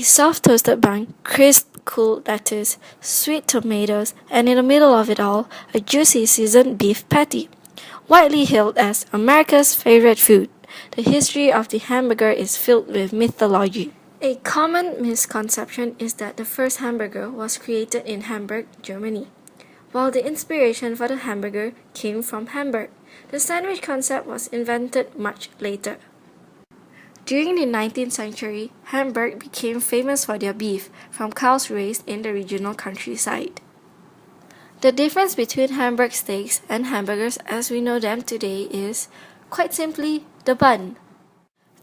soft toasted bun, crisp cool lettuce, sweet tomatoes, and in the middle of it all, a juicy seasoned beef patty. Widely hailed as America's favorite food, the history of the hamburger is filled with mythology. A common misconception is that the first hamburger was created in Hamburg, Germany. While the inspiration for the hamburger came from Hamburg, the sandwich concept was invented much later. During the 19th century, Hamburg became famous for their beef from cows raised in the regional countryside. The difference between Hamburg steaks and hamburgers as we know them today is, quite simply, the bun.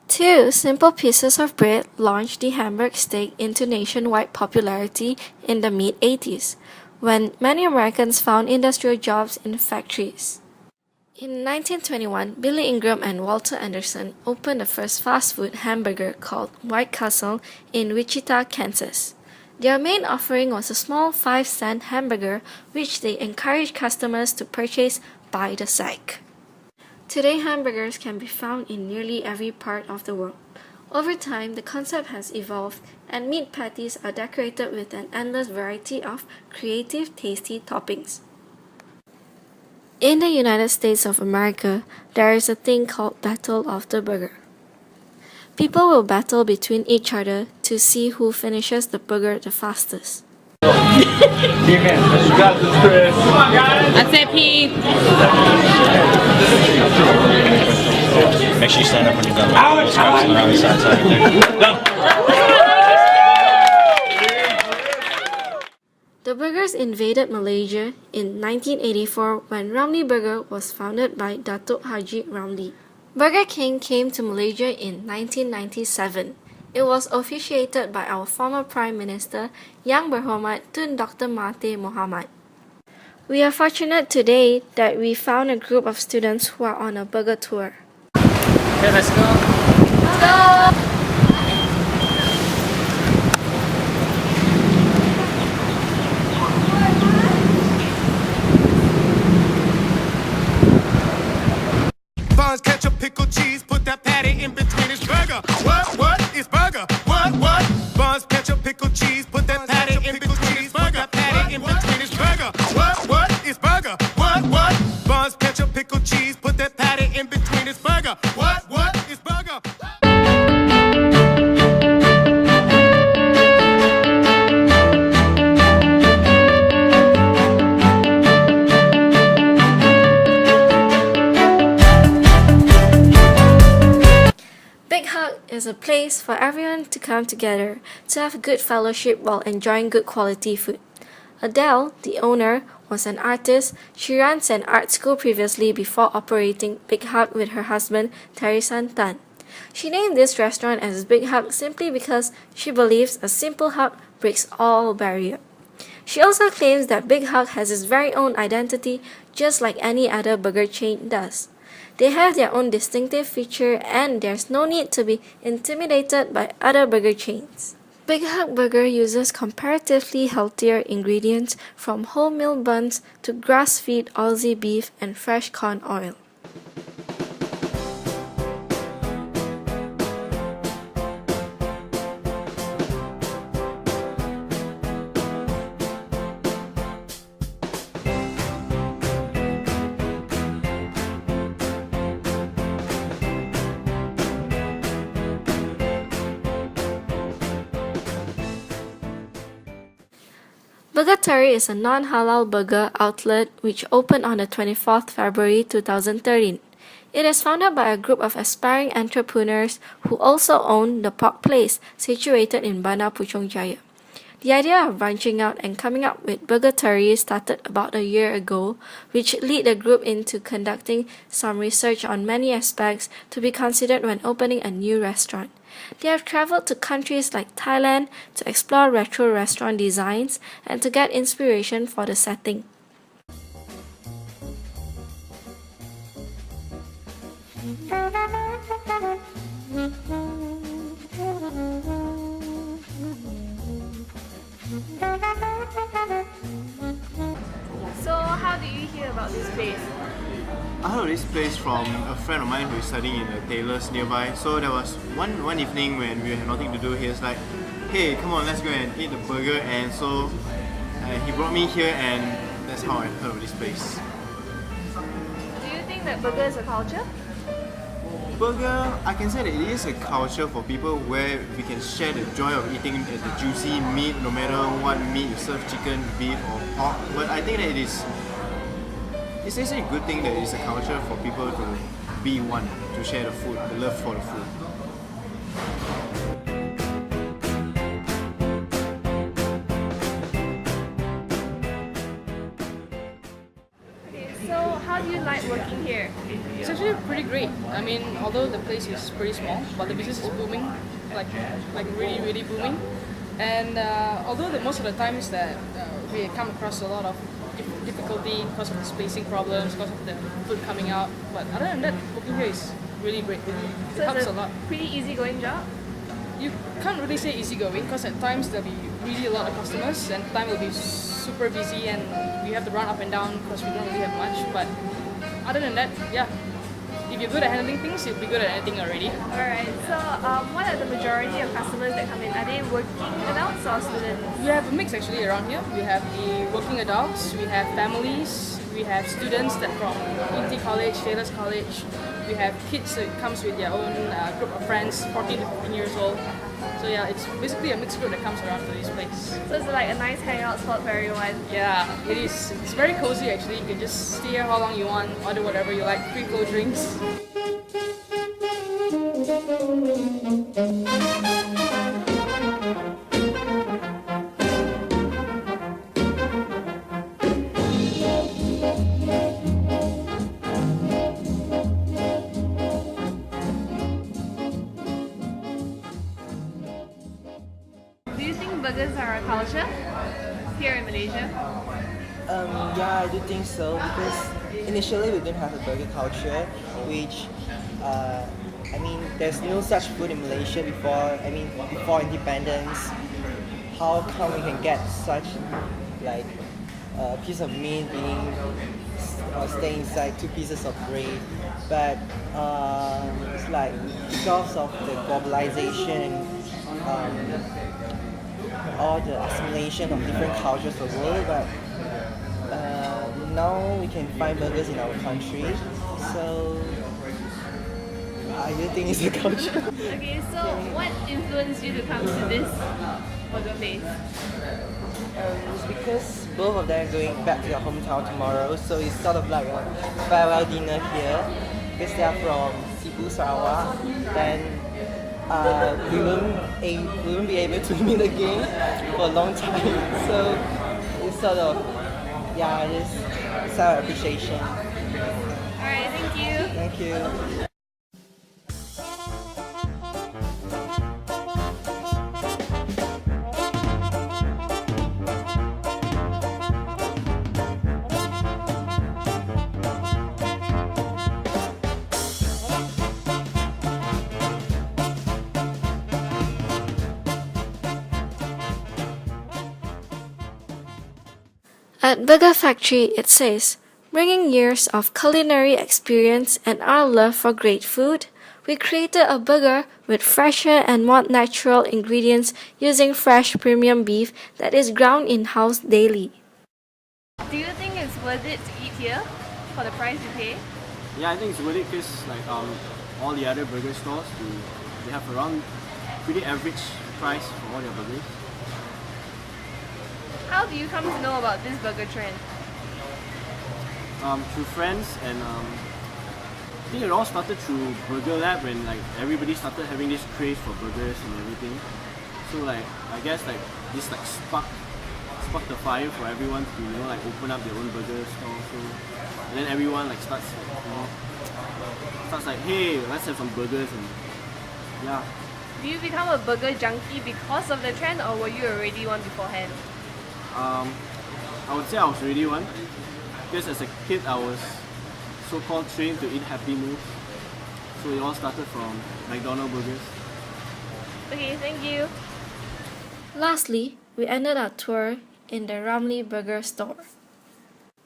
Two simple pieces of bread launched the Hamburg steak into nationwide popularity in the mid-80s, when many Americans found industrial jobs in factories. In 1921, Billy Ingram and Walter Anderson opened the first fast food hamburger called White Castle in Wichita, Kansas. Their main offering was a small 5-cent hamburger which they encouraged customers to purchase by the sack. Today, hamburgers can be found in nearly every part of the world. Over time, the concept has evolved, and meat patties are decorated with an endless variety of creative, tasty toppings. In the United States of America, there is a thing called Battle of the Burger. People will battle between each other to see who finishes the burger the fastest. Defense, you got this, Chris. Come on, guys. I said P. Make sure you stand up when you're done. Around the side side there. Go. The burgers invaded Malaysia in 1984 when Ramly Burger was founded by Datuk Haji Ramly. Burger King came to Malaysia in 1997. It was officiated by our former Prime Minister, Yang Berhormat Tun Dr. Mahathir Mohamad. We are fortunate today that we found a group of students who are on a burger tour. Okay, let's go. Let's go! Buns, ketchup, pickle, cheese, put that patty in between his burger. What is burger? What? Buns, ketchup, pickle, cheese, put that patty in between his burger. Patty in between his burger. What is burger? What? Buns, ketchup, pickle, cheese, put that patty in between his burger. What is burger? Big Hug is a place for everyone to come together to have good fellowship while enjoying good quality food. Adele, the owner, was an artist. She runs an art school previously before operating Big Hug with her husband, Terry-san Tan. She named this restaurant as Big Hug simply because she believes a simple hug breaks all barrier. She also claims that Big Hug has its very own identity just like any other burger chain does. They have their own distinctive feature and there's no need to be intimidated by other burger chains. Big Hug Burger uses comparatively healthier ingredients from wholemeal buns to grass-fed Aussie beef and fresh corn oil. Burger Terry is a non-halal burger outlet which opened on the 24th February 2013. It is founded by a group of aspiring entrepreneurs who also own the Pork Place, situated in Bandar Puchong Jaya. The idea of branching out and coming up with Burger Terry started about a year ago, which led the group into conducting some research on many aspects to be considered when opening a new restaurant. They have traveled to countries like Thailand to explore retro restaurant designs and to get inspiration for the setting. So how did you hear about this place? I heard of this place from a friend of mine who is studying in a tailor's nearby. So there was one evening when we had nothing to do. He was like, "Hey, come on, let's go and eat the burger." And so he brought me here, and that's how I heard of this place. Do you think that burger is a culture? Burger, I can say that it is a culture for people where we can share the joy of eating the juicy meat, no matter what meat you serve, chicken, beef or pork. But I think that it's actually a good thing that it's a culture for people to be one, to share the food, the love for the food. Okay, so how do you like working here? It's actually pretty great. I mean, although the place is pretty small, but the business is booming, like really, really booming. And although most of the times that we come across a lot of difficulty because of the spacing problems, because of the food coming out, but other than that, working here is really great. It So helps it's a lot. pretty easygoing job? You can't really say easygoing because at times there'll be really a lot of customers and time will be super busy and we have to run up and down because we don't really have much. But other than that, yeah, if you're good at handling things, you'll be good at anything already. Alright, so what are the majority of customers that come in? Are they working adults or students? We have a mix actually around here. We have the working adults, we have families, we have students that from Unity College, Taylor's College. We have kids that comes with their own group of friends, 14 to 15 years old. So yeah, it's basically a mixed group that comes around to this place. So it's like a nice hangout spot for everyone. Yeah, it is. It's very cozy actually. You can just stay here how long you want, order whatever you like, free flow drinks. Do you think burgers are a culture here in Malaysia? Yeah, I do think so because initially we didn't have a burger culture, which I mean, there's no such food in Malaysia before. I mean, before independence, how come we can get such like a piece of meat being stay inside two pieces of bread? But it's like because of the globalization. All the assimilation of different cultures of the world, but now we can find burgers in our country, so I do think it's a culture. Okay, so what influenced you to come to this burger place? It's because both of them are going back to their hometown tomorrow, so it's sort of like a farewell dinner here, because they are from Cebu, Sarawak. Then we won't be able to meet again for a long time. So it's sort of, yeah, just our appreciation. Alright, thank you. Thank you. At Burger Factory, it says, bringing years of culinary experience and our love for great food, we created a burger with fresher and more natural ingredients using fresh premium beef that is ground in-house daily. Do you think it's worth it to eat here for the price you pay? Yeah, I think it's worth it because all the other burger stores, they have around pretty average price for all their burgers. How do you come to know about this burger trend? Through friends, and I think it all started through Burger Lab when everybody started having this craze for burgers and everything. So I guess this sparked the fire for everyone to open up their own burger store. So and then everyone starts hey, let's have some burgers, and yeah. Do you become a burger junkie because of the trend, or were you already one beforehand? I would say I was already one, because as a kid I was so-called trained to eat Happy Meals. So it all started from McDonald's burgers. Okay, thank you. Lastly, we ended our tour in the Ramly Burger store.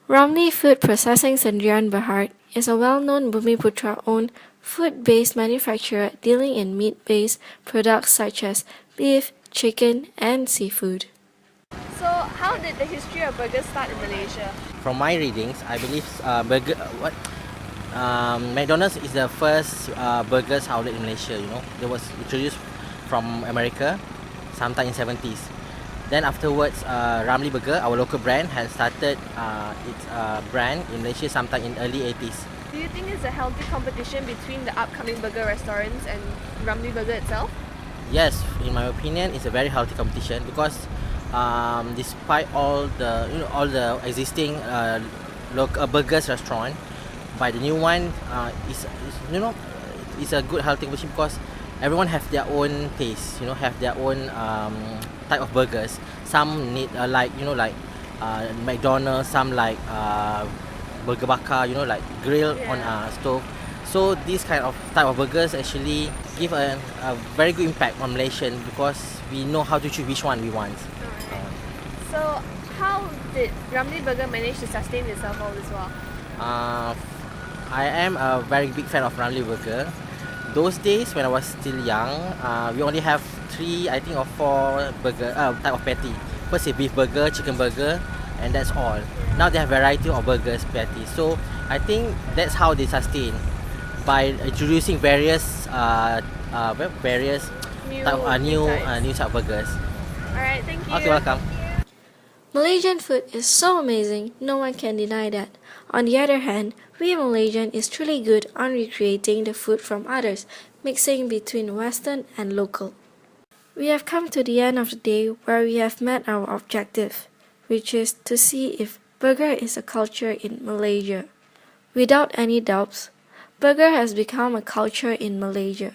Ramly Food Processing Sdn Bhd is a well-known Bumiputra-owned food-based manufacturer dealing in meat-based products such as beef, chicken, and seafood. So, how did the history of burgers start in Malaysia? From my readings, I believe McDonald's is the first burgers outlet in Malaysia. You know, it was introduced from America, sometime in 70s. Then afterwards, Ramly Burger, our local brand, has started its brand in Malaysia sometime in early 80s. Do you think it's a healthy competition between the upcoming burger restaurants and Ramly Burger itself? Yes, in my opinion, it's a very healthy competition because despite all the existing local burgers restaurant, by the new one it's a good healthy competition because everyone have their own taste, have their own type of burgers. Some need like McDonald's, some like burger bakar, like grill on stove. So these kind of type of burgers actually give a very good impact on Malaysian because we know how to choose which one we want. So, how did Ramly Burger manage to sustain itself all this while? I am a very big fan of Ramly Burger. Those days when I was still young, we only have 3, I think, or 4 burger type of patty. First is beef burger, chicken burger, and that's all. Now they have variety of burgers patties. So I think that's how they sustain by introducing various New new type of burgers. Alright, thank you. Okay, welcome. Malaysian food is so amazing, no one can deny that. On the other hand, we Malaysian is truly good on recreating the food from others, mixing between Western and local. We have come to the end of the day where we have met our objective, which is to see if burger is a culture in Malaysia. Without any doubts, burger has become a culture in Malaysia.